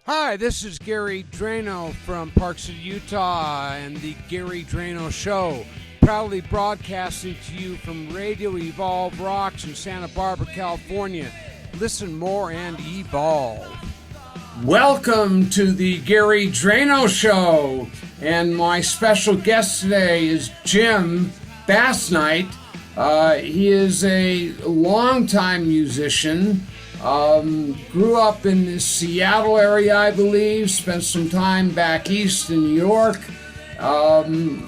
Hi, this is Gary Dranow from Park City, Utah, and the Gary Dranow Show, proudly broadcasting to you from Radio Evolve Rocks in Santa Barbara, California. Listen more and evolve. Welcome to the Gary Dranow Show, and my special guest today is Jim Basnight. He is a longtime musician. Grew up in the Seattle area, I believe. Spent some time back east in New York.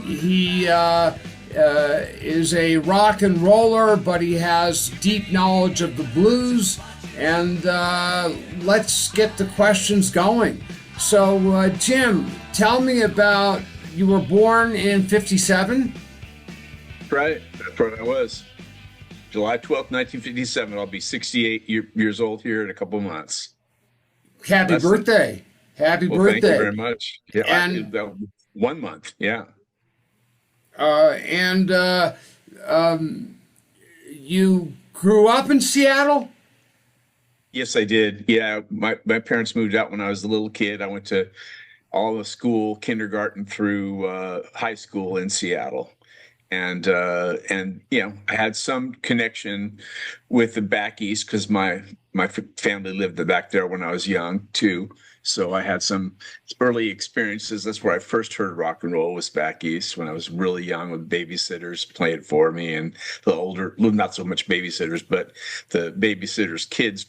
He is a rock and roller, but he has deep knowledge of the blues. And let's get the questions going. So, Jim, tell me about, you were born in 57? Right, that's what I was. July 12th, 1957. I'll be 68 years old here in a couple months. Happy birthday. Happy birthday. Thank you very much. Yeah, And 1 month, yeah. You grew up in Seattle? Yes, I did. Yeah, my parents moved out when I was a little kid. I went to all the school, kindergarten through high school in Seattle. And you know, I had some connection with the back east because my family lived back there when I was young too. So I had some early experiences. That's where I first heard rock and roll, was back east when I was really young, with babysitters playing it for me, and the older, not so much babysitters, but the babysitters' kids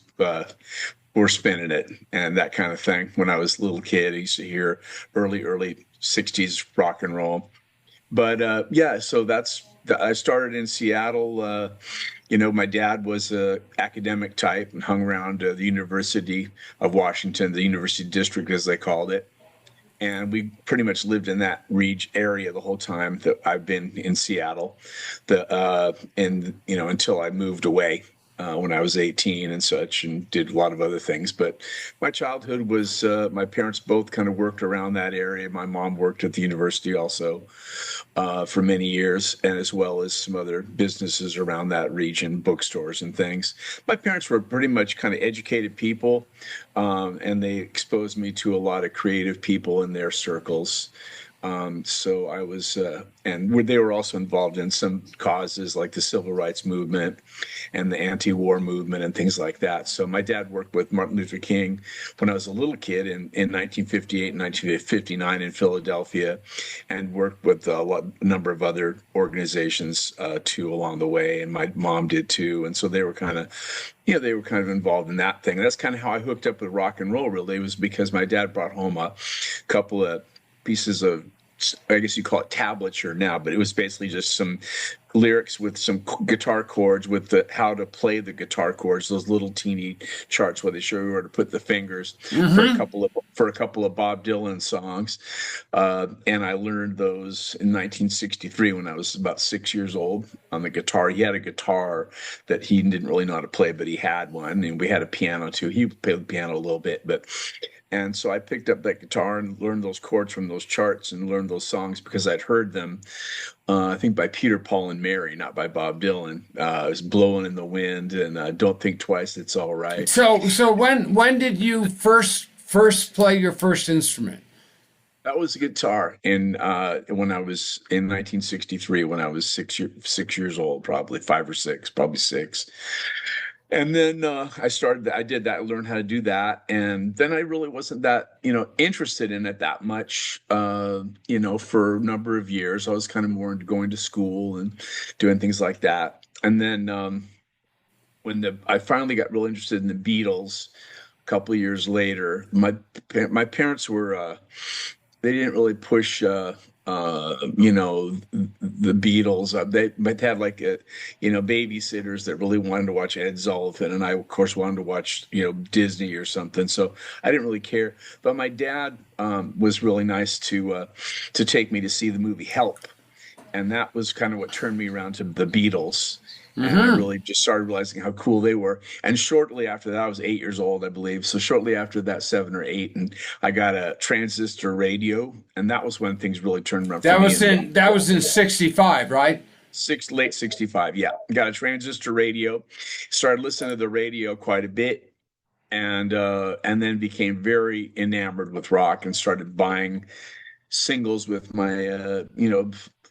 were spinning it and that kind of thing. When I was a little kid, I used to hear early 60s rock and roll. But yeah, so I started in Seattle. You know, my dad was a academic type and hung around the University of Washington, the University District, as they called it. And we pretty much lived in that area the whole time that I've been in Seattle, and you know, until I moved away when I was 18 and such, and did a lot of other things. But my childhood was, my parents both kind of worked around that area. My mom worked at the university also for many years, and as well as some other businesses around that region, bookstores and things. My parents were pretty much kind of educated people, and they exposed me to a lot of creative people in their circles. So I was, and they were also involved in some causes like the civil rights movement and the anti-war movement and things like that. So my dad worked with Martin Luther King when I was a little kid in 1958 and 1959 in Philadelphia, and worked with a number of other organizations too along the way. And my mom did too. And so they were kind of, they were kind of involved in that thing. And that's kind of how I hooked up with rock and roll, really. It was because my dad brought home a couple of pieces of, I guess you call it tablature now, but it was basically just some lyrics with some guitar chords with how to play the guitar chords, those little teeny charts where they show you where to put the fingers for a couple of Bob Dylan songs. And I learned those in 1963 when I was about 6 years old on the guitar. He had a guitar that he didn't really know how to play, but he had one, and we had a piano too. He played the piano a little bit, and so I picked up that guitar and learned those chords from those charts and learned those songs because I'd heard them, I think by Peter, Paul, and Mary, not by Bob Dylan. It was Blowing in the Wind and Don't Think Twice, It's All Right. So when did you first play your first instrument? That was a guitar when I was in 1963, when I was 6 years old, probably 5 or 6, probably 6. And then I did that, I learned how to do that. And then I really wasn't that, interested in it that much, for a number of years. I was kind of more into going to school and doing things like that. And then when I finally got real interested in the Beatles a couple of years later, my parents were, they didn't really push, the Beatles. They had like babysitters that really wanted to watch Ed Sullivan, and I of course wanted to watch Disney or something. So I didn't really care. But my dad was really nice to take me to see the movie Help, and that was kind of what turned me around to the Beatles. And I really just started realizing how cool they were. And shortly after that, I was 8 years old, I believe. So shortly after that, 7 or 8, and I got a transistor radio, and that was when things really turned around. That was in 65, right? Late 65, yeah. Got a transistor radio, started listening to the radio quite a bit. and then became very enamored with rock and started buying singles with my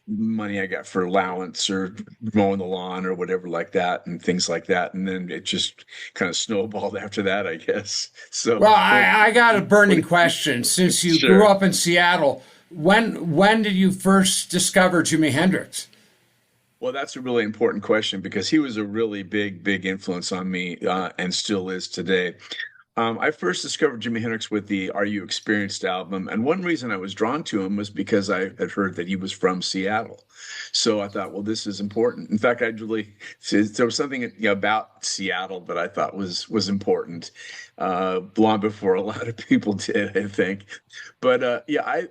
money I got for allowance or mowing the lawn or whatever like that and things like that. And then it just kind of snowballed after that, I guess. So, Well, I got a burning question. Since you Sure. grew up in Seattle, when did you first discover Jimi Hendrix? Well, that's a really important question because he was a really big influence on me, and still is today. I first discovered Jimi Hendrix with the "Are You Experienced" album, and one reason I was drawn to him was because I had heard that he was from Seattle. So I thought, well, this is important. In fact, there was something about Seattle that I thought was important, long before a lot of people did, I think. But yeah,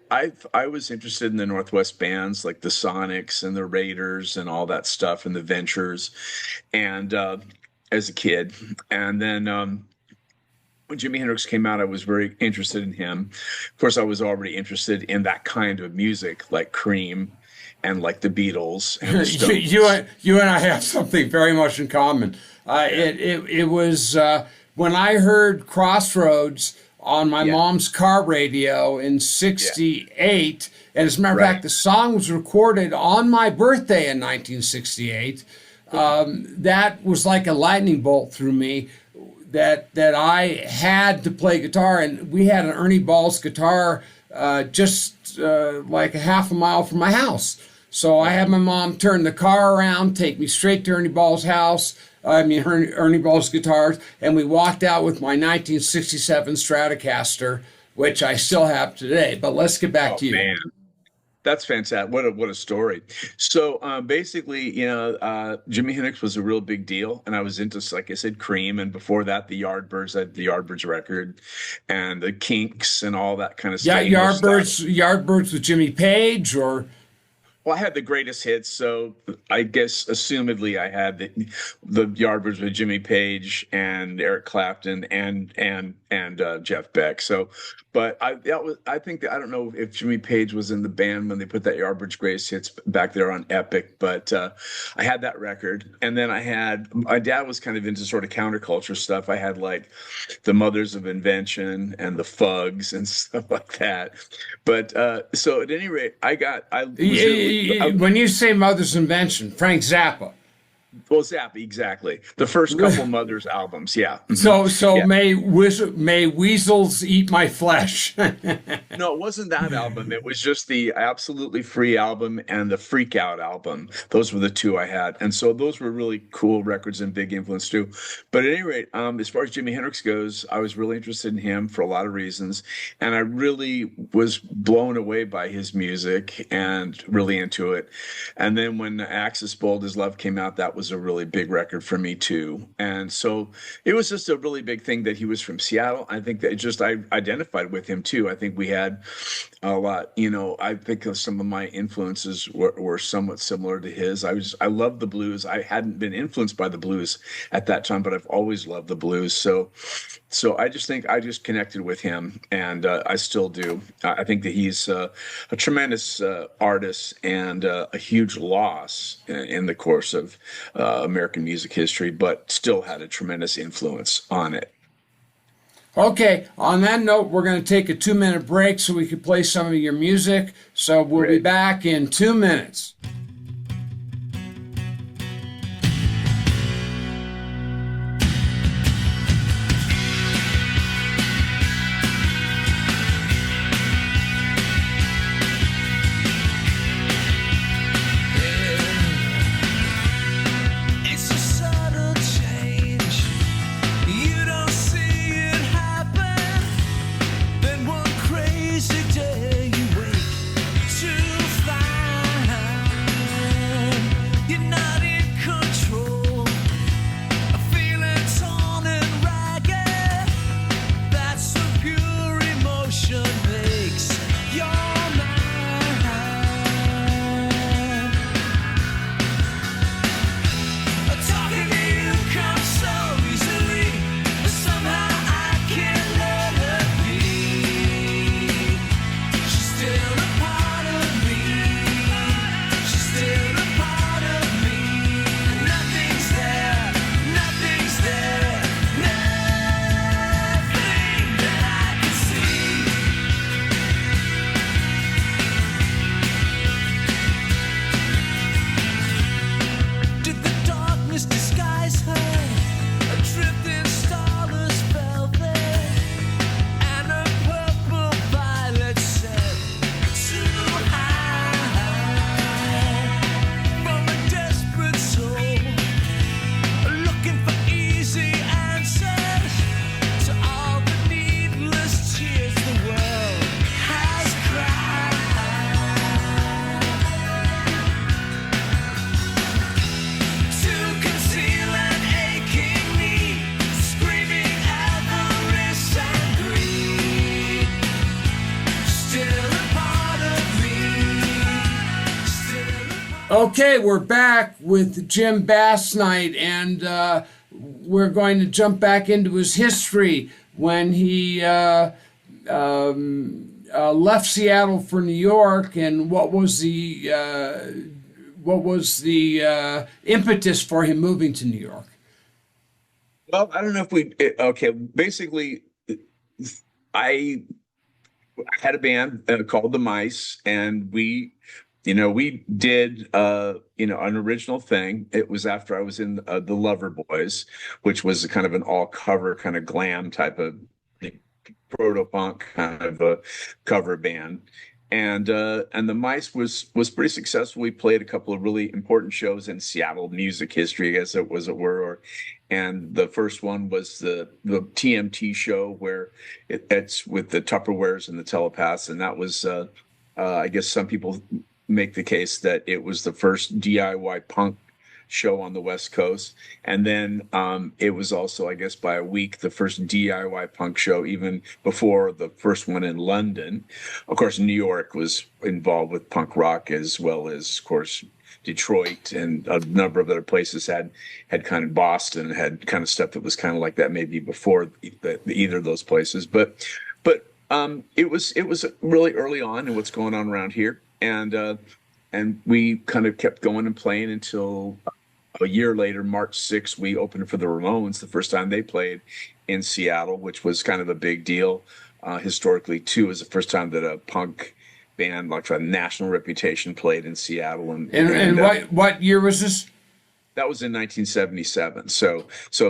I was interested in the Northwest bands like the Sonics and the Raiders and all that stuff and the Ventures, and as a kid, and then. When Jimi Hendrix came out, I was very interested in him. Of course, I was already interested in that kind of music, like Cream and like the Beatles and the Stones. You and I have something very much in common. It was when I heard Crossroads on my mom's car radio in '68, and as a matter of fact, the song was recorded on my birthday in 1968. That was like a lightning bolt through me. That I had to play guitar, and we had an Ernie Balls guitar just like a half a mile from my house. So I had my mom turn the car around, take me straight to Ernie Balls' house, Ernie Balls guitars, and we walked out with my 1967 Stratocaster, which I still have today. But let's get back to you. Man. That's fantastic. What a story. So basically, Jimi Hendrix was a real big deal, and I was into, like I said, Cream, and before that, the Yardbirds. I had the Yardbirds record, and the Kinks, and all that kind of stuff. Yeah, Yardbirds with Jimmy Page, or. Well, I had the greatest hits, so I guess assumedly I had the Yardbirds with Jimmy Page and Eric Clapton and Jeff Beck. So, but I think that I don't know if Jimmy Page was in the band when they put that Yardbirds greatest hits back there on Epic, but I had that record, and then my dad was kind of into sort of counterculture stuff. I had like the Mothers of Invention and the Fugs and stuff like that. But so at any rate, when you say Mother's Invention, Frank Zappa. Well, Zappa, exactly. The first couple Mothers albums, yeah. So yeah. May weasels eat my flesh. No, it wasn't that album. It was just the Absolutely Free album and the Freak Out album. Those were the two I had. And so those were really cool records and big influence too. But at any rate, as far as Jimi Hendrix goes, I was really interested in him for a lot of reasons. And I really was blown away by his music and really into it. And then when Axis Bold as Love came out, that was a really big record for me too. And so it was just a really big thing that he was from Seattle. I think that I identified with him too. I think we had a lot, I think of some of my influences were somewhat similar to his. I loved the blues. I hadn't been influenced by the blues at that time, but I've always loved the blues. So I just think I just connected with him, and I still do. I think that he's a tremendous artist and a huge loss in the course of American music history, but still had a tremendous influence on it. Okay, on that note, we're going to take a 2-minute break so we can play some of your music. So we'll be back in 2 minutes. Crazy day you wake to find Okay, we're back with Jim Basnight, and we're going to jump back into his history when he left Seattle for New York, and what was the impetus for him moving to New York? Well, I don't know if okay. Basically, I had a band called the Mice, and we did an original thing. It was after I was in the Lover Boys, which was a kind of an all cover kind of glam type of proto punk kind of a cover band. And the Mice was pretty successful. We played a couple of really important shows in Seattle music history, as it were. And the first one was the TMT show, where it's with the Tupperwares and the Telepaths, and that was I guess some people make the case that it was the first DIY punk show on the West Coast. And then it was also, I guess, by a week, the first DIY punk show, even before the first one in London. Of course, New York was involved with punk rock, as well as, of course, Detroit and a number of other places had kind of Boston had kind of stuff that was kind of like that maybe before either of those places. But it was really early on in what's going on around here. And we kind of kept going and playing until a year later, March 6th, we opened for the Ramones, the first time they played in Seattle, which was kind of a big deal historically, too. It was the first time that a punk band, like a national reputation, played in Seattle. And what year was this? That was in 1977. So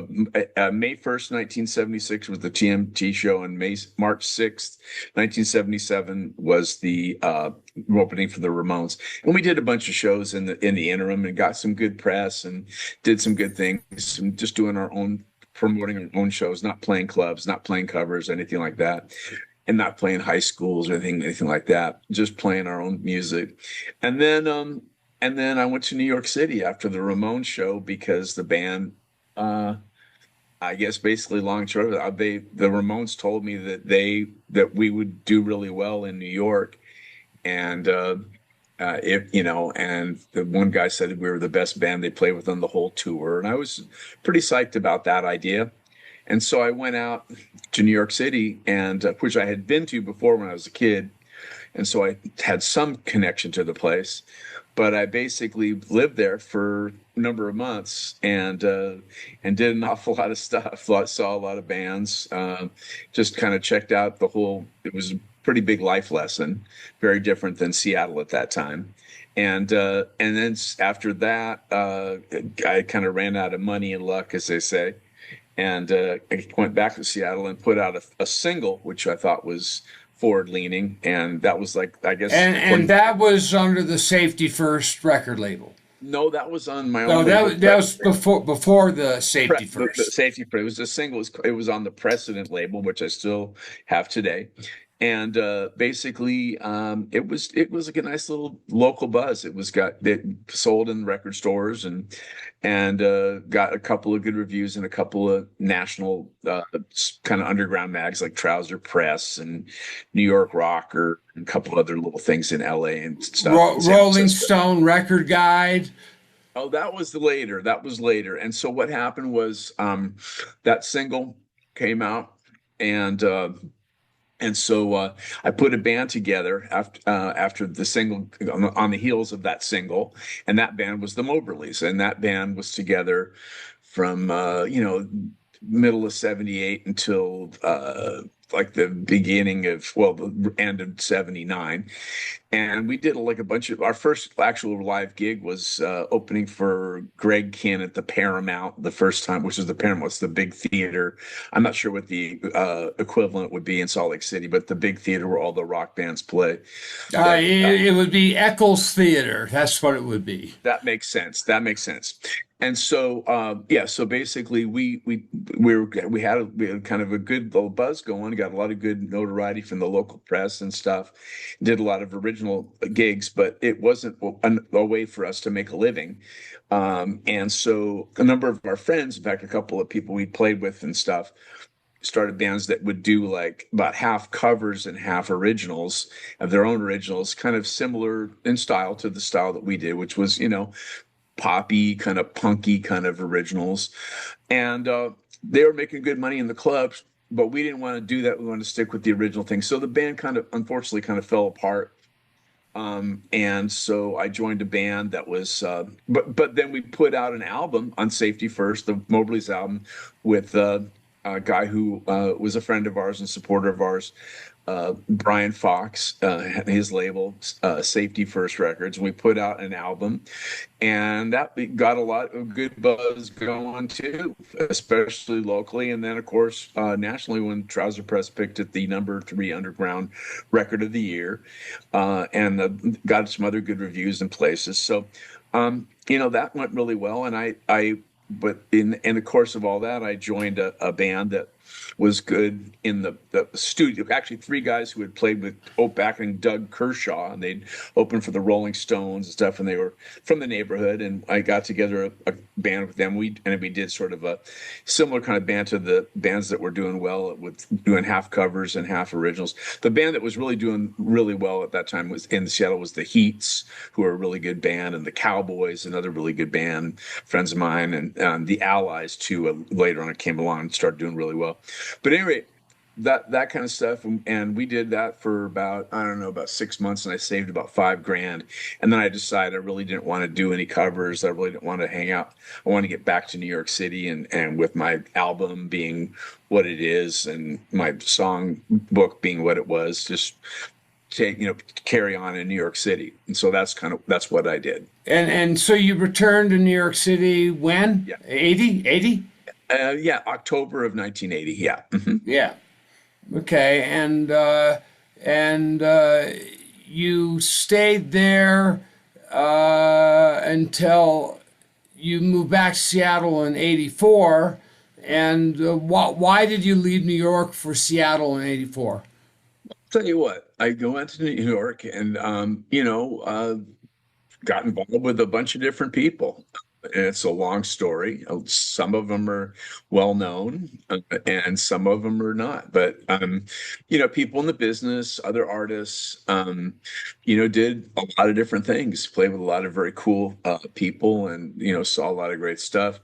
May 1st, 1976 was the TMT show, and March 6th, 1977 was the opening for the Ramones. And we did a bunch of shows in the interim and got some good press and did some good things, and just doing our own, promoting our own shows, not playing clubs, not playing covers, anything like that, and not playing high schools or anything like that, just playing our own music. And then I went to New York City after the Ramones show because the band, I guess basically long and short of it, the Ramones told me that we would do really well in New York. And and the one guy said we were the best band they played with on the whole tour. And I was pretty psyched about that idea. And so I went out to New York City, and which I had been to before when I was a kid. And so I had some connection to the place. But I basically lived there for a number of months and did an awful lot of stuff. Saw a lot of bands, just kind of checked out the whole. It was a pretty big life lesson, very different than Seattle at that time. And then after that, I kind of ran out of money and luck, as they say, and I went back to Seattle and put out a single, which I thought was forward leaning, and that was like, I guess, and that was under the Safety First record label. No, that was on my own. No, that was before the Safety First. The Safety First. It was a single. It was on the Precedent label, which I still have today. And basically, it was like a nice little local buzz. It sold in record stores and got a couple of good reviews in a couple of national kind of underground mags like Trouser Press and New York Rocker and a couple other little things in LA and stuff. Rolling Stone Record Guide. Oh, that was later. That was later. And so what happened was that single came out, and so I put a band together after the single, on the heels of that single, and that band was the Moberlys, and that band was together from middle of '78 until like the beginning of, well, the end of '79. And we did like a bunch of, our first actual live gig was opening for Greg Kinn at the Paramount the first time, which is the Paramount, it's the big theater. I'm not sure what the equivalent would be in Salt Lake City, but the big theater where all the rock bands play. It would be Eccles Theater. That's what it would be. That makes sense. And so, so basically we had kind of a good little buzz going, got a lot of good notoriety from the local press and stuff, did a lot of original gigs, but it wasn't a way for us to make a living. And so a number of our friends, in fact, a couple of people we played with and stuff, started bands that would do like about half covers and half originals of their own originals, kind of similar in style to the style that we did, which was, poppy, kind of punky kind of originals. And they were making good money in the clubs, but we didn't want to do that. We wanted to stick with the original thing. So the band kind of, unfortunately, kind of fell apart. And so I joined a band that was, but then we put out an album on Safety First, the Mobley's album, with a guy who was a friend of ours and supporter of ours, Brian Fox, his label, Safety First Records. We put out an album, and that got a lot of good buzz going too, especially locally, and then of course nationally when Trouser Press picked it the #3 underground record of the year, and got some other good reviews in places. So that went really well, and but in the course of all that, I joined a band that was good in the studio. Actually, 3 guys who had played with back in Doug Kershaw, and they'd opened for the Rolling Stones and stuff, and they were from the neighborhood. And I got together a band with them. We did sort of a similar kind of band to the bands that were doing well with doing half covers and half originals. The band that was really doing really well at that time was in Seattle was the Heats, who are a really good band, and the Cowboys, another really good band, friends of mine, and the Allies too. Later on, it came along and started doing really well. But anyway, that kind of stuff, and we did that for about 6 months, and I saved about $5,000, and then I decided I really didn't want to do any covers. I really didn't want to hang out. I want to get back to New York City, and with my album being what it is, and my song book being what it was, just carry on in New York City. And so that's what I did. And so you returned to New York City when? Yeah. 80? Yeah, October of 1980. Yeah. Mm-hmm. Yeah. Okay. And you stayed there until you moved back to Seattle in 84. And why did you leave New York for Seattle in 84? Tell you what, I went to New York and, got involved with a bunch of different people. And it's a long story. Some of them are well known, and some of them are not. But people in the business, other artists, did a lot of different things. Played with a lot of very cool people, and saw a lot of great stuff.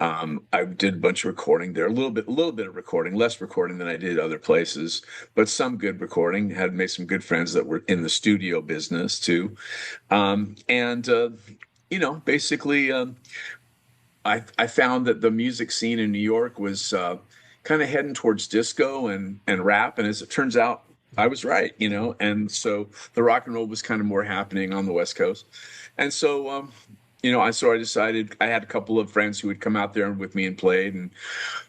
I did a bunch of recording there, a little bit of recording, less recording than I did other places, but some good recording. Had made some good friends that were in the studio business too, basically, I found that the music scene in New York was kind of heading towards disco and rap, and as it turns out, I was right, and so the rock and roll was kind of more happening on the West Coast, and so. I decided I had a couple of friends who would come out there with me and played, and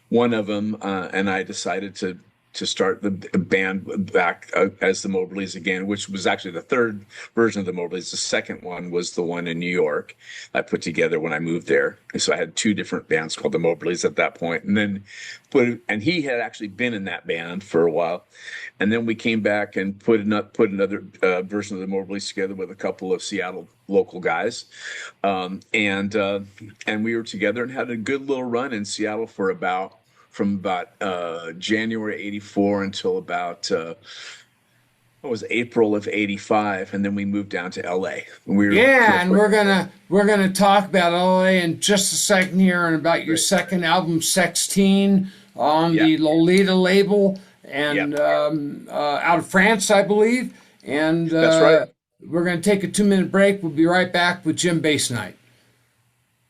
one of them and I decided to start the band back as the Mobleys again, which was actually the third version of the Mobleys. The second one was the one in New York I put together when I moved there. And so I had 2 different bands called the Mobleys at that point. And then and he had actually been in that band for a while. And then we came back and put another version of the Mobleys together with a couple of Seattle local guys. And we were together and had a good little run in Seattle from about January 84 until about April of 85, and then we moved down to LA. We're gonna talk about LA in just a second here, and about your second album, 16, on the Lolita label, and out of France, I believe. And that's right. We're gonna take a 2-minute break. We'll be right back with Jim Basnight.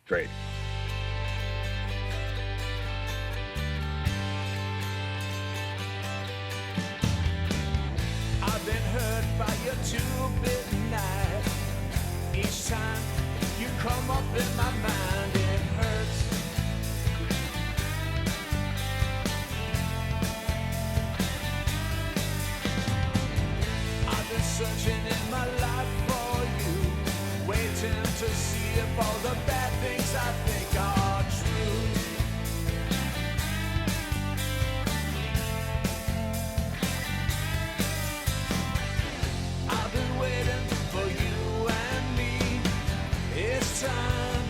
Great. Come up in my mind, it hurts. I've been searching in my life for you, waiting to see if all the bad things I think are true. I've been waiting for you and me. It's time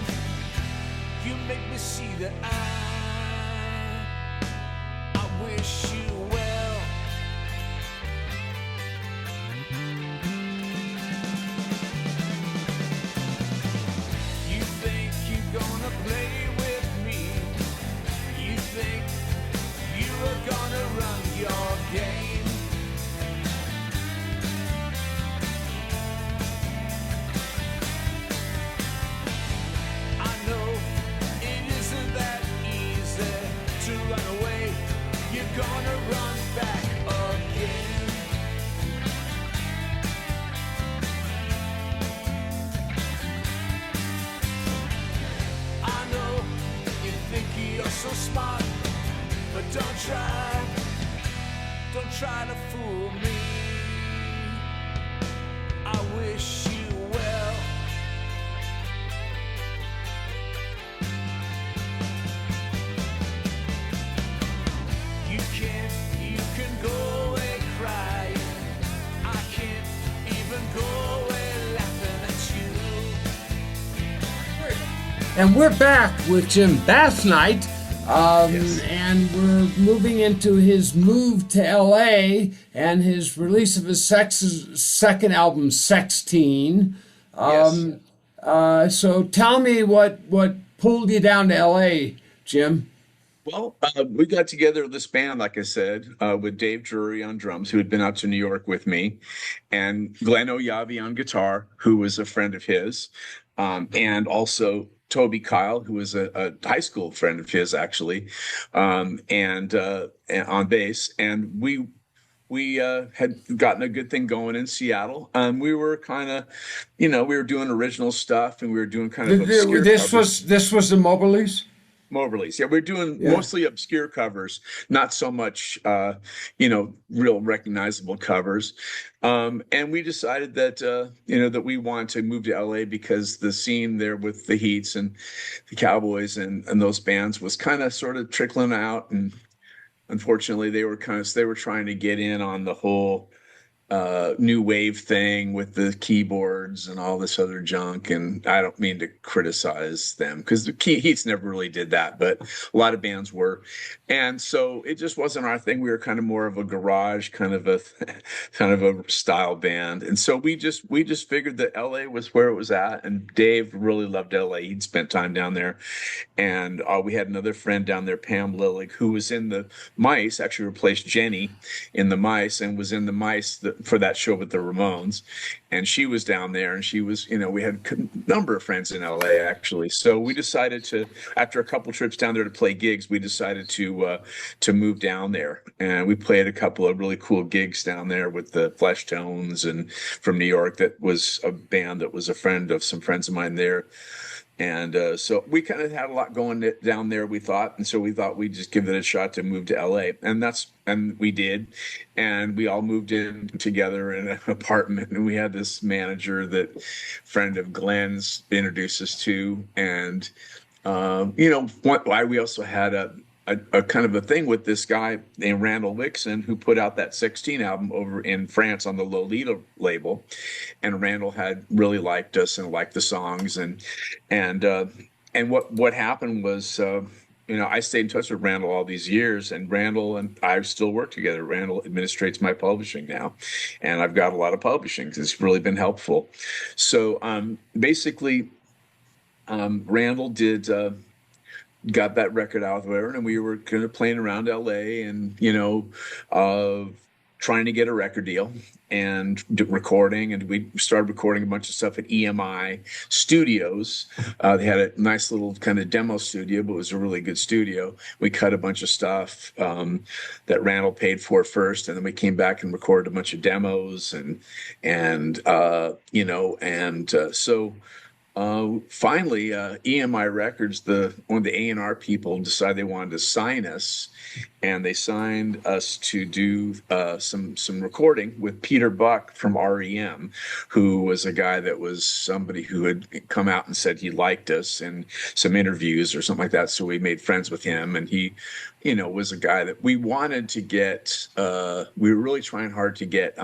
fool me. I wish you well. You can go away crying. I can't even go away laughing at you. And we're back with Jim Basnight. Yes. And we're moving into his move to LA and his release of his second album, Sexteen. So tell me what pulled you down to LA, Jim? Well, we got together this band, like I said, with Dave Drury on drums, who had been out to New York with me, and Glenn Oyavi on guitar, who was a friend of his, and also Toby Kyle, who was a high school friend of his, actually, and on bass. And we had gotten a good thing going in Seattle. We were kind of, we were doing original stuff, and we were doing kind of obscure covers. This was the Mobiles? Moberly's. Yeah, we're doing mostly obscure covers, not so much, real recognizable covers. And we decided that, that we wanted to move to LA because the scene there with the Heats and the Cowboys and those bands was kind of sort of trickling out. And unfortunately, they were trying to get in on the whole new wave thing with the keyboards and all this other junk. And I don't mean to criticize them because the Heats never really did that, but a lot of bands were. And so it just wasn't our thing. We were kind of more of a garage kind of a style band. And so we just figured that LA was where it was at. And Dave really loved LA. He'd spent time down there. And we had another friend down there, Pam Lillig, who was in the Mice, actually replaced Jenny in the Mice and was in the Mice for that show with the Ramones. And she was down there, and she was, we had a number of friends in LA, actually. So we decided to, after a couple trips down there to play gigs, we decided to move down there. And we played a couple of really cool gigs down there with the Flesh Tones and from New York. That was a band that was a friend of some friends of mine there. And so we kind of had a lot going down there, we thought. And so we thought we'd just give it a shot to move to LA. And we did. And we all moved in together in an apartment. And we had this manager that friend of Glenn's introduced us to. And, why we also had a kind of a thing with this guy named Randall Wixon, who put out that 16 album over in France on the Lolita label. And Randall had really liked us and liked the songs. And what happened was, I stayed in touch with Randall all these years, and Randall and I still work together. Randall administrates my publishing now, and I've got a lot of publishing because it's really been helpful. So basically, Randall got that record out there, and we were kind of playing around LA and, trying to get a record deal and recording. And we started recording a bunch of stuff at EMI Studios. They had a nice little kind of demo studio, but it was a really good studio. We cut a bunch of stuff that Randall paid for first, and then we came back and recorded a bunch of demos so finally, EMI Records, one of the A&R people, decided they wanted to sign us, and they signed us to do some recording with Peter Buck from REM, who was a guy that was somebody who had come out and said he liked us in some interviews or something like that. So we made friends with him, and he, was a guy that we wanted to get. We were really trying hard to get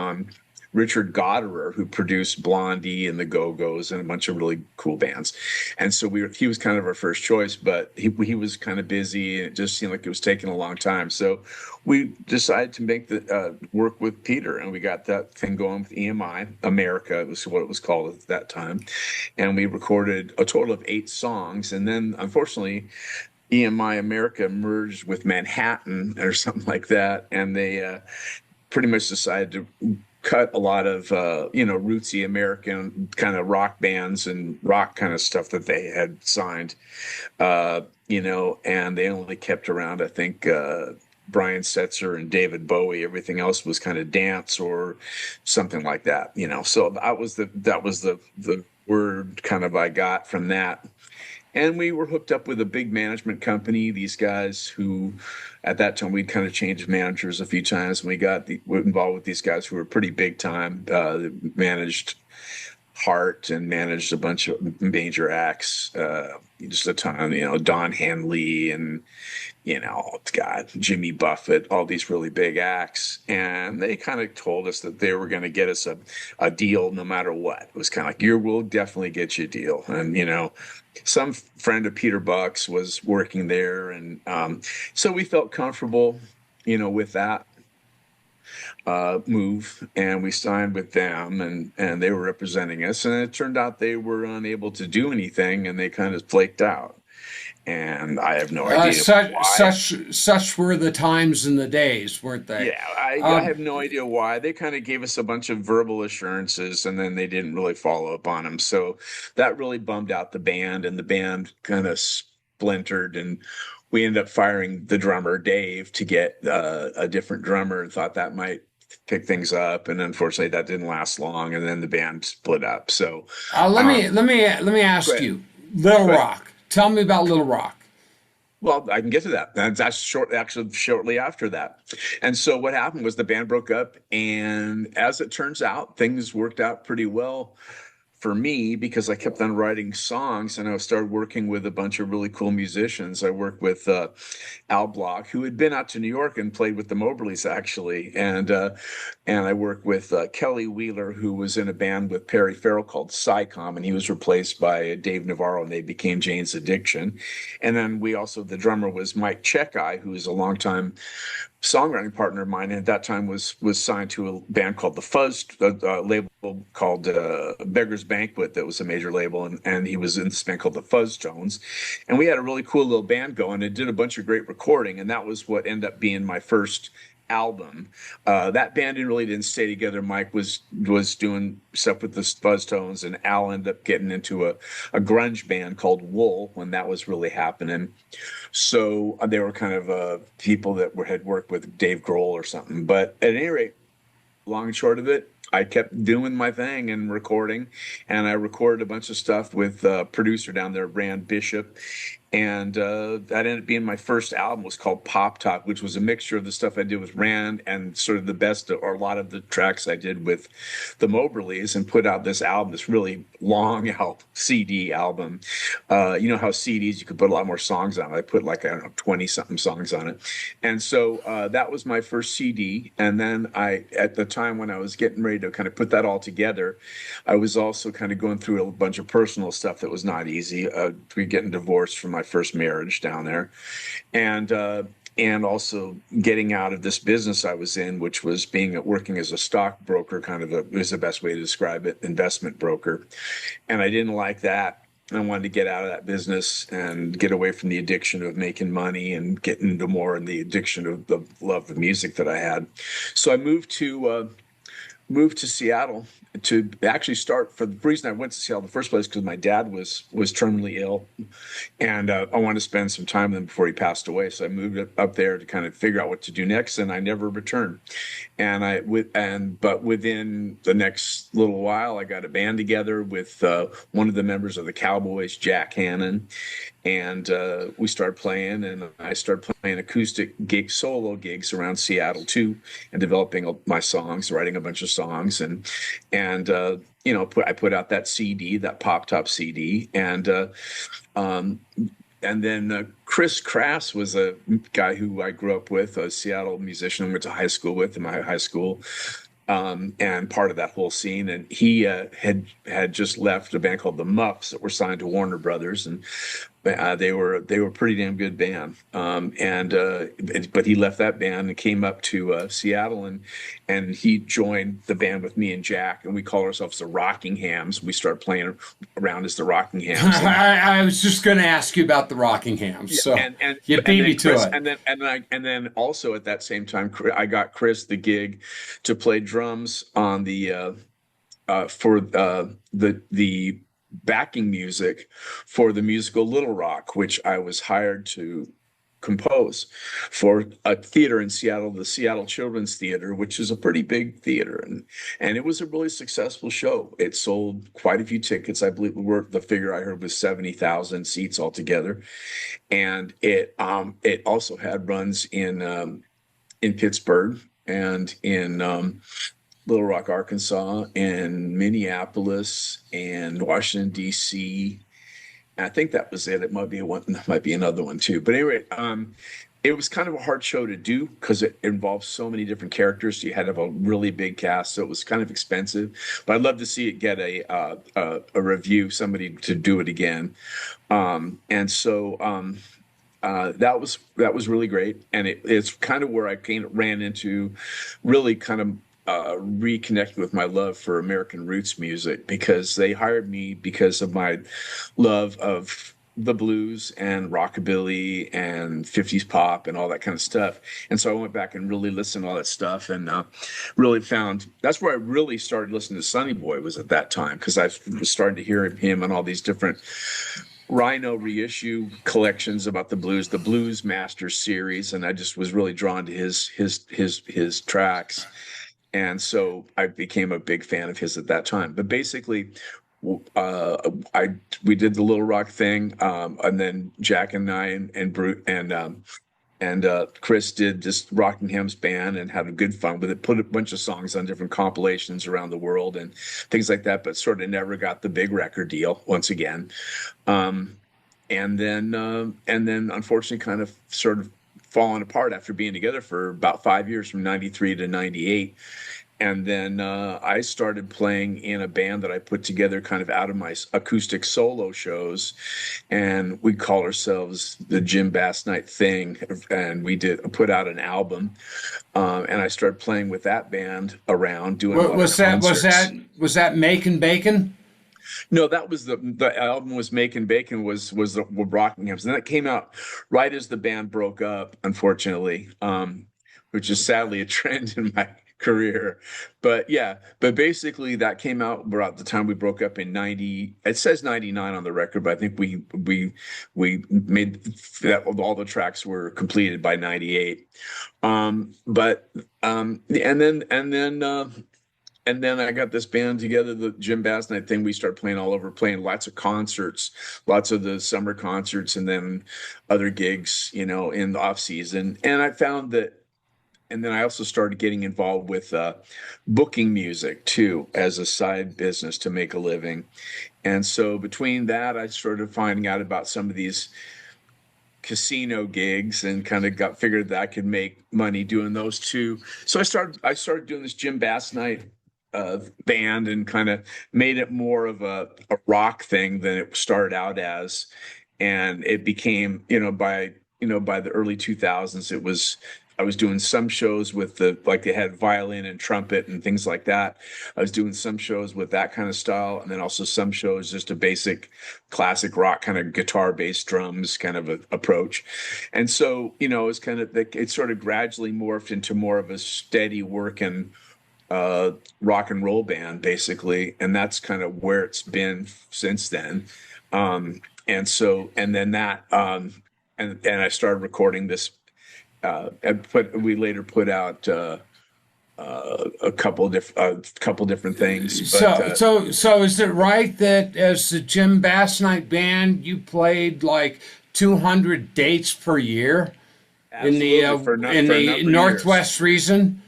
Richard Goderer, who produced Blondie and the Go-Go's and a bunch of really cool bands. And so he was kind of our first choice, but he was kind of busy, and it just seemed like it was taking a long time. So we decided to make the work with Peter, and we got that thing going with EMI America, was what it was called at that time. And we recorded a total of 8 songs. And then, unfortunately, EMI America merged with Manhattan or something like that, and they pretty much decided to cut a lot of rootsy American kind of rock bands and rock kind of stuff that they had signed, and they only kept around, I think, Brian Setzer and David Bowie. Everything else was kind of dance or something like that, So that was the word kind of I got from that. And we were hooked up with a big management company. These guys who, at that time, we'd kind of changed managers a few times, and we're involved with these guys who were pretty big time. Managed Hart and managed a bunch of major acts, just a ton, Don Henley and, God, Jimmy Buffett, all these really big acts. And they kind of told us that they were going to get us a deal no matter what. It was kind of like, we'll definitely get you a deal. And, some friend of Peter Buck's was working there. And so we felt comfortable, with that move, and we signed with them, and they were representing us, and it turned out they were unable to do anything, and they kind of flaked out, and I have no idea why. Such were the times and the days, weren't they? Yeah, I have no idea why. They kind of gave us a bunch of verbal assurances, and then they didn't really follow up on them, so that really bummed out the band, and the band kind of splintered, and we ended up firing the drummer Dave to get a different drummer, and thought that might pick things up, and unfortunately that didn't last long, and then the band split up. So let me ask you, Little Rock. Tell me about Little Rock. Well, I can get to that. That's shortly after that. And so what happened was the band broke up, and as it turns out, things worked out pretty well for me because I kept on writing songs, and I started working with a bunch of really cool musicians. I worked with Al Block, who had been out to New York and played with the Moberlys, actually, and I worked with Kelly Wheeler, who was in a band with Perry Farrell called Psycom, and he was replaced by Dave Navarro, and they became Jane's Addiction. And then the drummer was Mike Checkeye, who was a longtime songwriting partner of mine, and at that time was signed to a band called the Fuzz, a label called Beggar's Banquet, that was a major label, and he was in this band called the Fuzz Tones, and we had a really cool little band going. It did a bunch of great recording, and that was what ended up being my first album. That band didn't stay together. Mike was doing stuff with the Fuzz Tones, and Al ended up getting into a grunge band called Wool when that was really happening. So they were kind of people that had worked with Dave Grohl or something. But at any rate, long and short of it, I kept doing my thing and recording, and I recorded a bunch of stuff with a producer down there, Rand Bishop, and that ended up being my first album. It was called Pop Top, which was a mixture of the stuff I did with Rand and sort of the best, or a lot of the tracks I did with the Moberlys, and put out this album, this really long CD album. You know how CDs, you could put a lot more songs on it. I put 20-something songs on it. And so that was my first CD. And then at the time when I was getting ready to kind of put that all together, I was also kind of going through a bunch of personal stuff that was not easy. Getting divorced from my first marriage down there, and also getting out of this business I was in, which was working as a stockbroker, is the best way to describe it, investment broker. And I didn't like that. I wanted to get out of that business and get away from the addiction of making money and get into more in the addiction of the love of music that I had. So I moved to Seattle to actually start. For the reason I went to Seattle in the first place, because my dad was terminally ill, and I wanted to spend some time with him before he passed away. So I moved up there to kind of figure out what to do next, and I never returned. But within the next little while, I got a band together with one of the members of the Cowboys, Jack Hannon, and we started playing, and I started playing acoustic solo gigs around Seattle too, and developing my songs, writing a bunch of songs, and I put out that CD, that Pop Top CD, and then Chris Crass was a guy who I grew up with, a Seattle musician I went to high school with in my high school, and part of that whole scene. And he had just left a band called the Muffs that were signed to Warner Brothers, and they were a pretty damn good band. But he left that band and came up to Seattle, and he joined the band with me and Jack, and we call ourselves the Rockinghams. We started playing around as the Rockinghams. I was just going to ask you about the Rockinghams. So you beat me to it. And then also at that same time, I got Chris the gig to play drums on the backing music for the musical Little Rock, which I was hired to compose for a theater in Seattle, the Seattle Children's Theater, which is a pretty big theater, and it was a really successful show. It sold quite a few tickets. I believe the figure I heard was 70,000 seats altogether, and it also had runs in Pittsburgh and in Little Rock, Arkansas, and Minneapolis and Washington D.C. I think that was it. It might be one, might be another one too. But anyway, it was kind of a hard show to do because it involved so many different characters. So you had to have a really big cast, so it was kind of expensive. But I'd love to see it get a review, somebody to do it again. And so that was really great, and it's kind of where I ran into really kind of reconnected with my love for American roots music, because they hired me because of my love of the blues and rockabilly and 50s pop and all that kind of stuff. And so I went back and really listened to all that stuff, and really found that's where I really started listening to Sonny Boy, was at that time, because I was starting to hear him on all these different Rhino reissue collections about the Blues Master series, and I just was really drawn to his tracks. And so I became a big fan of his at that time. But basically, we did the Little Rock thing, and then Jack and I and Brute and Chris did just Rockingham's band and had a good fun with it. Put a bunch of songs on different compilations around the world and things like that, but sort of never got the big record deal once again. And then unfortunately, kind of sort of fallen apart after being together for about 5 years, from 93 to 98. And then I started playing in a band that I put together kind of out of my acoustic solo shows. And we call ourselves the Jim Basnight Thing. And we put out an album. And I started playing with that band around, doing a lot of concerts. Was that Makin' Bacon? No, that was the album was Makin' Bacon was the Rockingham's. And that came out right as the band broke up, unfortunately, which is sadly a trend in my career. But basically that came out about the time we broke up in 90. It says 99 on the record, but I think we made that all the tracks were completed by 98. And then I got this band together, the Jim Basnight Thing. We started playing all over, playing lots of concerts, lots of the summer concerts, and then other gigs, in the off season. And I found that. And then I also started getting involved with booking music too, as a side business to make a living. And so between that, I started finding out about some of these casino gigs and kind of figured that I could make money doing those too. So I started doing this Jim Basnight band, and kind of made it more of a rock thing than it started out as. And it became, by the early 2000s, I was doing some shows with they had violin and trumpet and things like that. I was doing some shows with that kind of style, and then also some shows just a basic classic rock kind of guitar, bass, drums kind of approach. And so, it's kind of it sort of gradually morphed into more of a steady working rock and roll band, basically, and that's kind of where it's been since then. And then I started recording this. We later put out a couple different things. But, so is it right that as the Jim Basnight Band, you played like 200 dates per year in the Northwest region?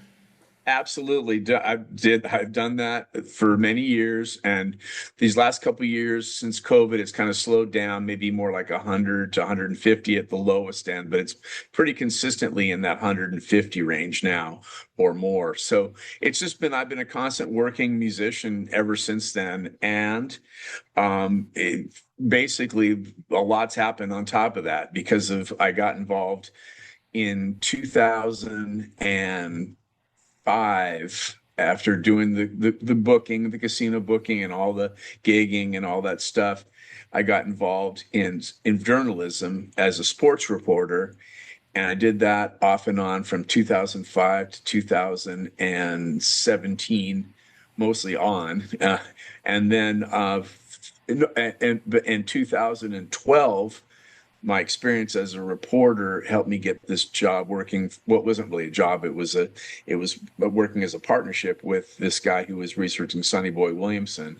Absolutely. I've done that for many years, and these last couple of years since COVID, it's kind of slowed down, maybe more like 100 to 150 at the lowest end, but it's pretty consistently in that 150 range now or more. So it's just I've been a constant working musician ever since then. And basically a lot's happened on top of that because I got involved in 2005, after doing the booking, the casino booking, and all the gigging and all that stuff. I got involved in journalism as a sports reporter, and I did that off and on from 2005 to 2017, mostly on, and then in 2012. my experience as a reporter helped me get this job working. Well, it wasn't really a job. It was working as a partnership with this guy who was researching Sonny Boy Williamson,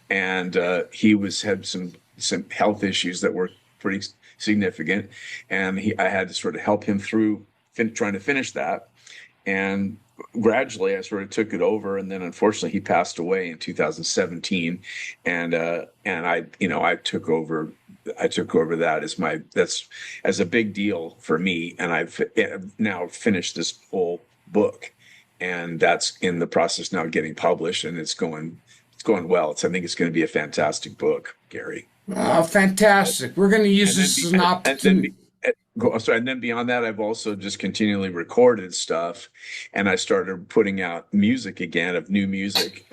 and he had some health issues that were pretty significant, and I had to sort of help him through trying to finish that. And gradually I sort of took it over, and then unfortunately he passed away in 2017, and I took over that as a big deal for me, and I've now finished this whole book, and that's in the process now of getting published, and it's going well. I think it's going to be a fantastic book, Gary. Oh, fantastic. We're going to use this as an opportunity. And then beyond that, I've also just continually recorded stuff, and I started putting out music again, of new music.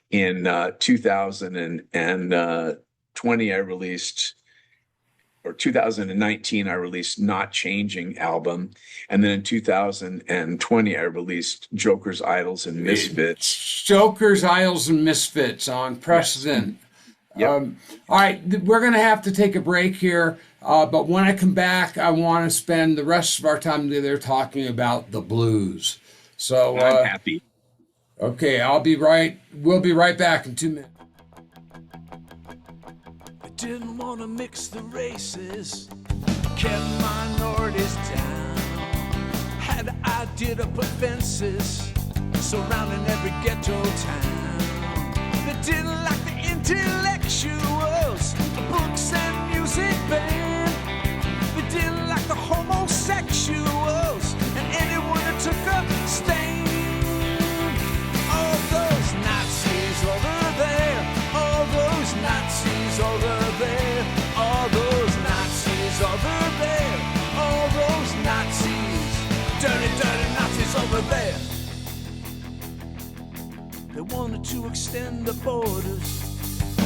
In 2020, I released, or 2019, I released Not Changing album. And then in 2020, I released Joker's Idols and Misfits. Joker's Idols and Misfits on Precedent. Yep. All right, we're going to have to take a break here. But when I come back, I want to spend the rest of our time together talking about the blues. So I'm happy. Okay, we'll be right back in 2 minutes. I didn't want to mix the races, kept minorities down. Had the idea to put fences surrounding every ghetto town. They didn't like the intellectuals, the books and music band. They didn't like the homosexuals and anyone that took a stand. All those Nazis over there, all those Nazis over there, all those Nazis over there, all those Nazis, dirty, dirty Nazis over there. They wanted to extend the borders.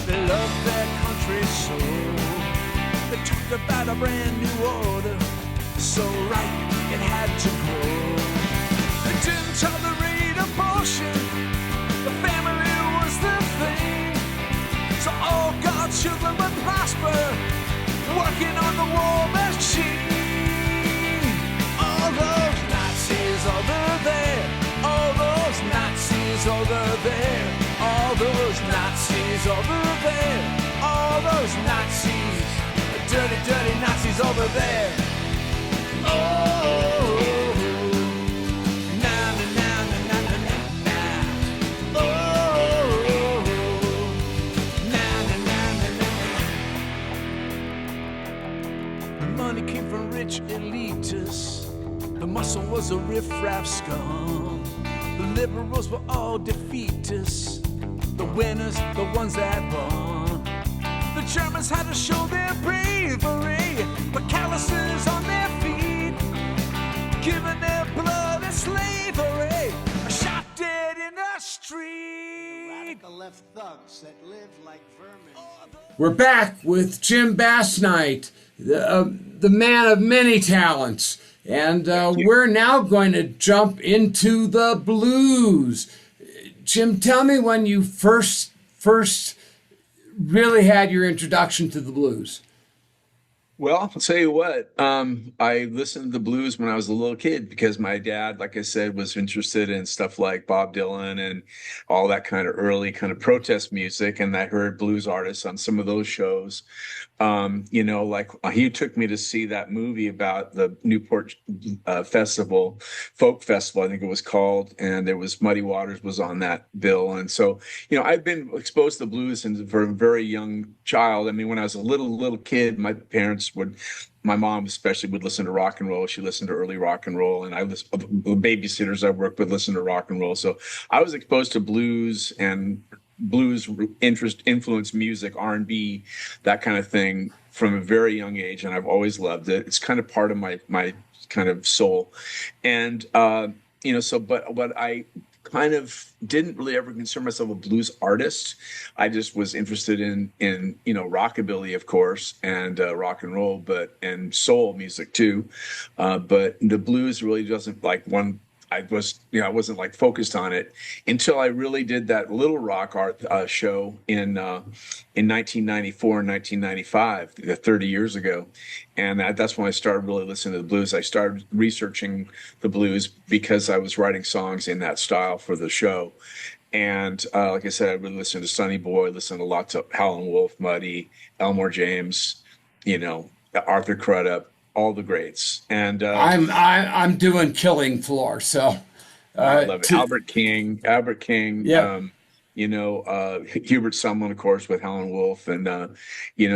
They loved their country so. They talked about a brand new order, so right it had to grow. They didn't tolerate abortion. The family was the thing. So all God's children would prosper, working on the war machine. All those Nazis over there, all those Nazis over there, all those Nazis over there, all those Nazis, dirty, dirty Nazis over there. Oh, na na na na na na na. Oh, na na na na na. The money came from rich elitists. The muscle was a riff-raff scum. The liberals were all defeatists. The winners, the ones that won. The Germans had to show their bravery, but calluses on their feet, giving their blood as slavery, shot dead in the street. The radical left thugs that live like vermin. We're back with Jim Basnight, the man of many talents. And we're now going to jump into the blues. Jim, tell me when you first really had your introduction to the blues. Well, I'll tell you what, I listened to the blues when I was a little kid because my dad, like I said, was interested in stuff like Bob Dylan and all that kind of early kind of protest music. And I heard blues artists on some of those shows. Like he took me to see that movie about the Newport Festival, Folk Festival, I think it was called. And there was Muddy Waters was on that bill. And so, I've been exposed to the blues for a very young child. I mean, when I was a little kid, my mom especially would listen to rock and roll. She listened to early rock and roll, and the babysitters I worked with listened to rock and roll. So I was exposed to blues, and blues influenced music, R&B, that kind of thing from a very young age, and I've always loved it. It's kind of part of my kind of soul, and but what I kind of didn't really ever consider myself a blues artist. I just was interested in rockabilly, of course, and rock and roll, and soul music too. But the blues really doesn't, like, one I was, I wasn't like focused on it until I really did that Little Rock art show in 1994 and 1995, 30 years ago, and that's when I started really listening to the blues. I started researching the blues because I was writing songs in that style for the show, and like I said, I really listened to Sonny Boy, listened a lot to Howlin' Wolf, Muddy, Elmore James, Arthur Crudup, all the greats, and I'm doing Killing Floor, so I love it. Albert King, yeah. Hubert Sumlin, of course, with Howlin' Wolf, and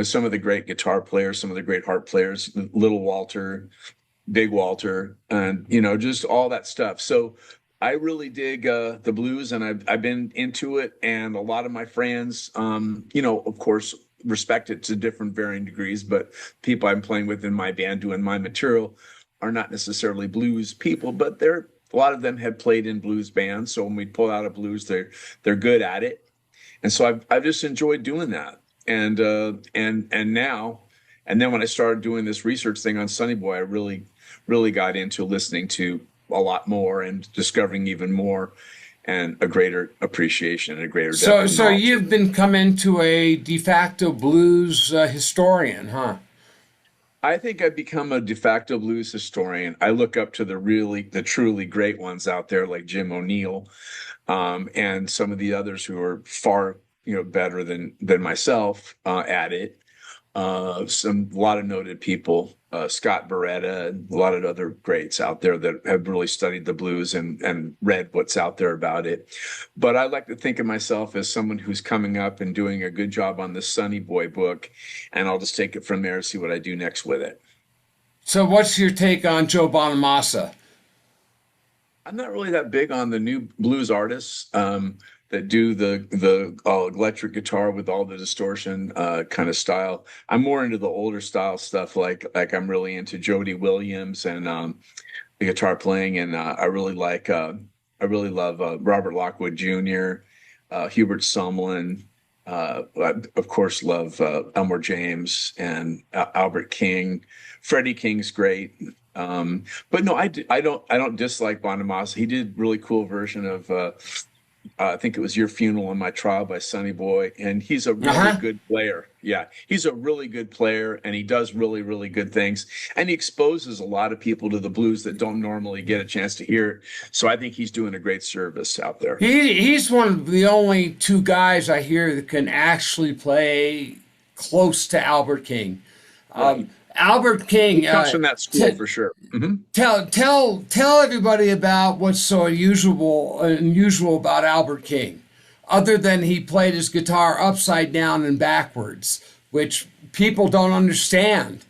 some of the great guitar players, some of the great harp players, Little Walter, Big Walter, and just all that stuff. So I really dig the blues, and I've been into it, and a lot of my friends, of course, respect it to different varying degrees, but people I'm playing with in my band doing my material are not necessarily blues people, but a lot of them have played in blues bands. So when we pull out a blues, they're good at it, and so I've just enjoyed doing that. And now, and then when I started doing this research thing on Sonny Boy, I really got into listening to a lot more and discovering even more, and a greater appreciation and a greater depth. So you've come into a de facto blues historian, huh? I think I've become a de facto blues historian. I look up to the truly great ones out there like Jim O'Neill, and some of the others who are far, better than myself at it. A lot of noted people, Scott Beretta, and a lot of other greats out there that have really studied the blues and read what's out there about it. But I like to think of myself as someone who's coming up and doing a good job on the Sonny Boy book, and I'll just take it from there and see what I do next with it. So what's your take on Joe Bonamassa? I'm not really that big on the new blues artists that do the electric guitar with all the distortion kind of style. I'm more into the older style stuff, like I'm really into Jody Williams and the guitar playing, and I really love Robert Lockwood Jr., Hubert Sumlin. I, of course, love Elmore James and Albert King. Freddie King's great. But no, I don't dislike Bonamassa. He did a really cool version of I think it was Your Funeral and My Trial by Sonny Boy, and he's a really good player. Yeah, he's a really good player, and he does really, really good things, and he exposes a lot of people to the blues that don't normally get a chance to hear it. So I think he's doing a great service out there. He's one of the only two guys I hear that can actually play close to Albert King. Right. Albert King he comes from that school for sure. Mm-hmm. Tell everybody about what's so unusual about Albert King, other than he played his guitar upside down and backwards, which people don't understand.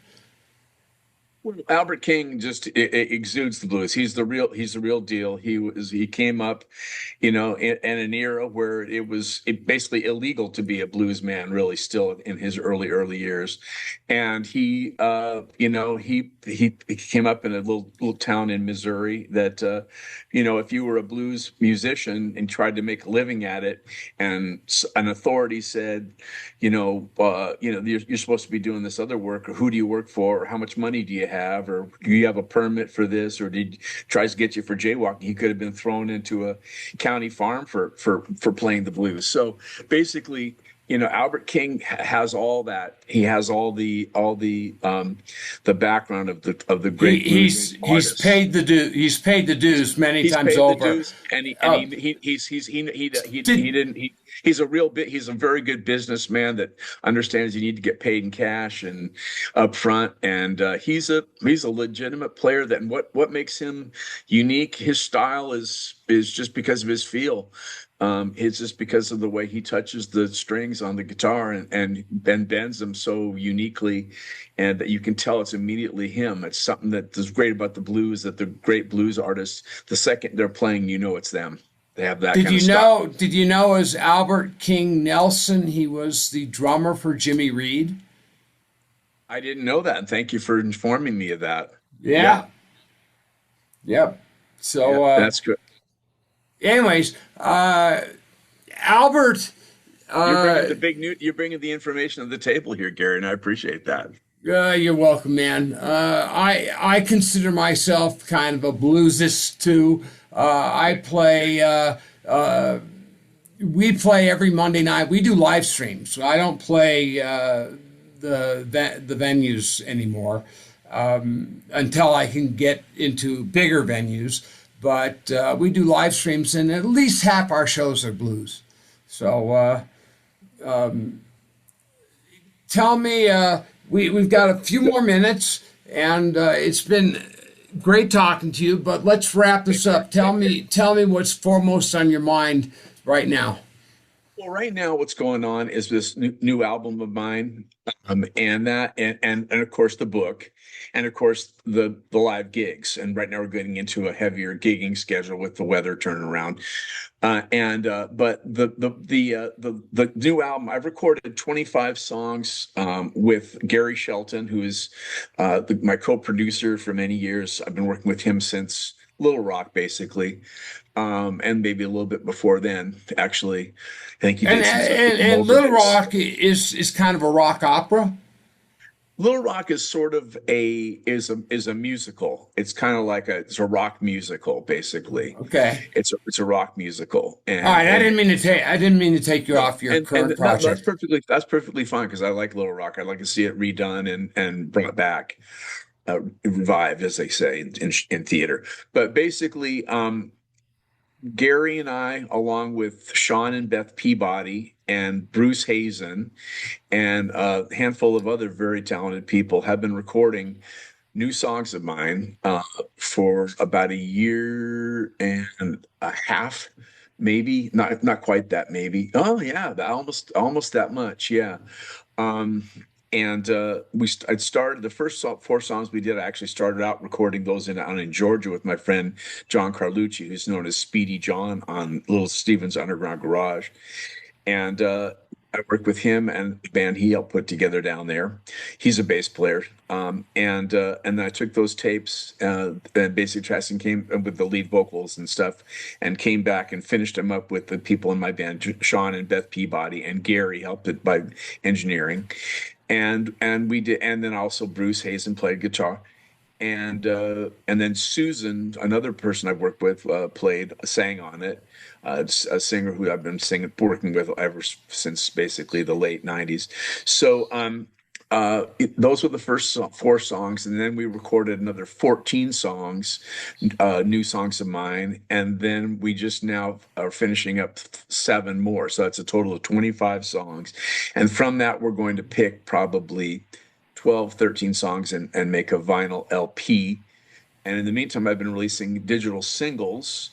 Well, Albert King just exudes the blues. He's the real deal. He came up, in an era where it was basically illegal to be a blues man, really, still in his early years. And he came up in a little town in Missouri that, if you were a blues musician and tried to make a living at it, and an authority said, you're supposed to be doing this other work, or who do you work for, or how much money do you have, or do you have a permit for this, or tries to get you for jaywalking, he could have been thrown into a county farm for playing the blues. So basically, Albert King has all that. He has all the background of the great blues artists. He's paid the dues many times over. He's a very good businessman that understands you need to get paid in cash and up front. And he's a legitimate player. That what makes him unique, his style is just because of his feel. It's just because of the way he touches the strings on the guitar and bends them so uniquely, and that you can tell it's immediately him. It's something that is great about the blues, that the great blues artists, the second they're playing, it's them. They have that kind of style. Did you know as Albert King Nelson, he was the drummer for Jimmy Reed? I didn't know that, and thank you for informing me of that. Yeah. Yep. So that's good. Anyways, Albert, You're bringing the information to the table here, Gary, and I appreciate that. You're welcome, man. I consider myself kind of a bluesist too. I play. We play every Monday night. We do live streams. So I don't play the venues anymore until I can get into bigger venues. But we do live streams, and at least half our shows are blues. So tell me, we've got a few more minutes, and it's been great talking to you. But let's wrap this up. Tell me what's foremost on your mind right now. Well, right now, what's going on is this new album of mine, and of course the book, and of course the live gigs. And right now we're getting into a heavier gigging schedule with the weather turning around. But the new album, I've recorded 25 songs with Gary Shelton, who is my co-producer for many years. I've been working with him since Little Rock, basically, and maybe a little bit before then. Actually, I think he did And Little Rock is kind of a rock opera. Little Rock is sort of is a musical. It's kind of like it's a rock musical, basically. Okay. It's a rock musical. And, all right, I didn't mean to take you off your current project. That's perfectly fine because I like Little Rock. I'd like to see it redone and brought back, revived, as they say in theater. But basically, Gary and I, along with Sean and Beth Peabody and Bruce Hazen and a handful of other very talented people, have been recording new songs of mine for about a year and a half, maybe not quite that, maybe. Oh yeah, almost that much, yeah. I'd started the first 4 songs we did. I actually started out recording those down in Georgia with my friend John Carlucci, who's known as Speedy John on Little Steven's Underground Garage. And I worked with him and the band he helped put together down there. He's a bass player. And then I took those tapes and basically tracks and came with the lead vocals and stuff, and came back and finished them up with the people in my band, Sean and Beth Peabody, and Gary helped it by engineering. And we did, and then also Bruce Hazen played guitar, and then Susan, another person I've worked with, sang on it. It's a singer who I've been working with ever since basically the late '90s. So those were the first 4 songs, and then we recorded another 14 songs, new songs of mine, and then we just now are finishing up 7 more. So that's a total of 25 songs, and from that we're going to pick probably 12, 13 songs and make a vinyl LP. And in the meantime, I've been releasing digital singles.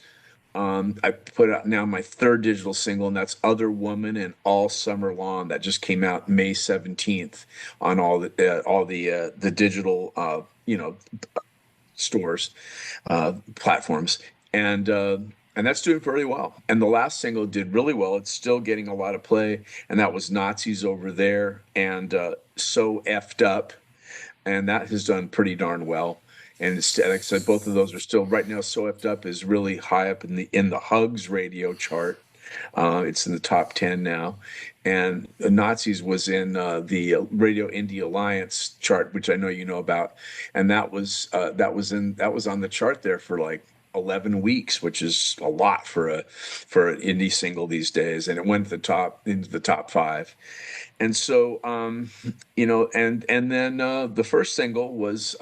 I put out now my 3rd digital single, and that's Other Woman and All Summer Long. That just came out May 17th on all the digital stores, platforms, and that's doing pretty well. And the last single did really well. It's still getting a lot of play, and that was Nazis Over There and So Effed Up, and that has done pretty darn well. And like I said, both of those are still right now. So Effed Up is really high up in the Hugs radio chart. It's in the top 10 now, and the Nazis was in the Radio Indie Alliance chart, which I know you know about, and that was on the chart there for like 11 weeks, which is a lot for an indie single these days, and it went to into the top 5. And so and then the first single was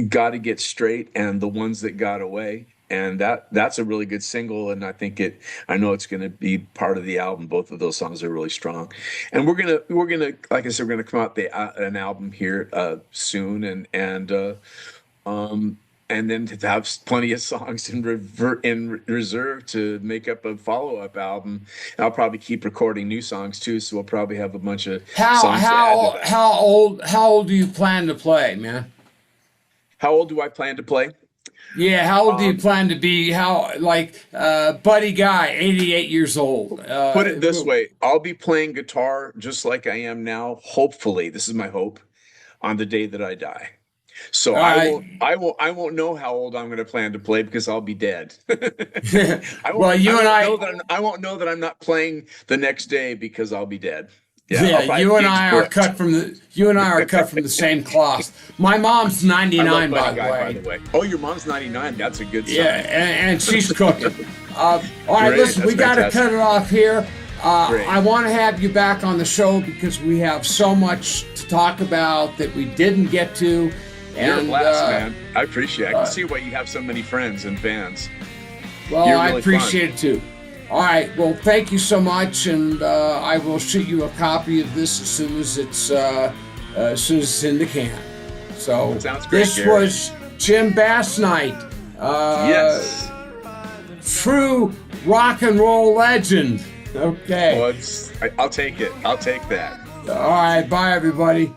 Gotta Get Straight and The Ones That Got Away, and that's a really good single, and I know it's going to be part of the album. Both of those songs are really strong, and we're gonna like I said, we're gonna come out an album here soon, and then to have plenty of songs in reserve to make up a follow-up album. And I'll probably keep recording new songs too, so we'll probably have a bunch of songs. How old do you plan to play, man? How old do I plan to play? Yeah, how old do you plan to be? Buddy Guy, 88 years old. Put it this way, I'll be playing guitar just like I am now, hopefully, this is my hope, on the day that I die. So I won't know how old I'm going to plan to play because I'll be dead. I won't know that I'm not playing the next day because I'll be dead. Yeah, you and I are cut from the same cloth. My mom's 99, by the way. Oh, your mom's 99. That's a good sign. Yeah, and she's cooking. All right, Great, listen, we got to cut it off here. Great. I want to have you back on the show because we have so much to talk about that we didn't get to. You're a blast, man. I appreciate it. I can see why you have so many friends and fans. Well, You're I really appreciate it too. All right, well, thank you so much, and I will shoot you a copy of this as soon as it's in the can. So Sounds great, this Gary. was Jim Basnight, Yes. true rock and roll legend. Okay. Well, I'll take it. I'll take that. All right, bye everybody.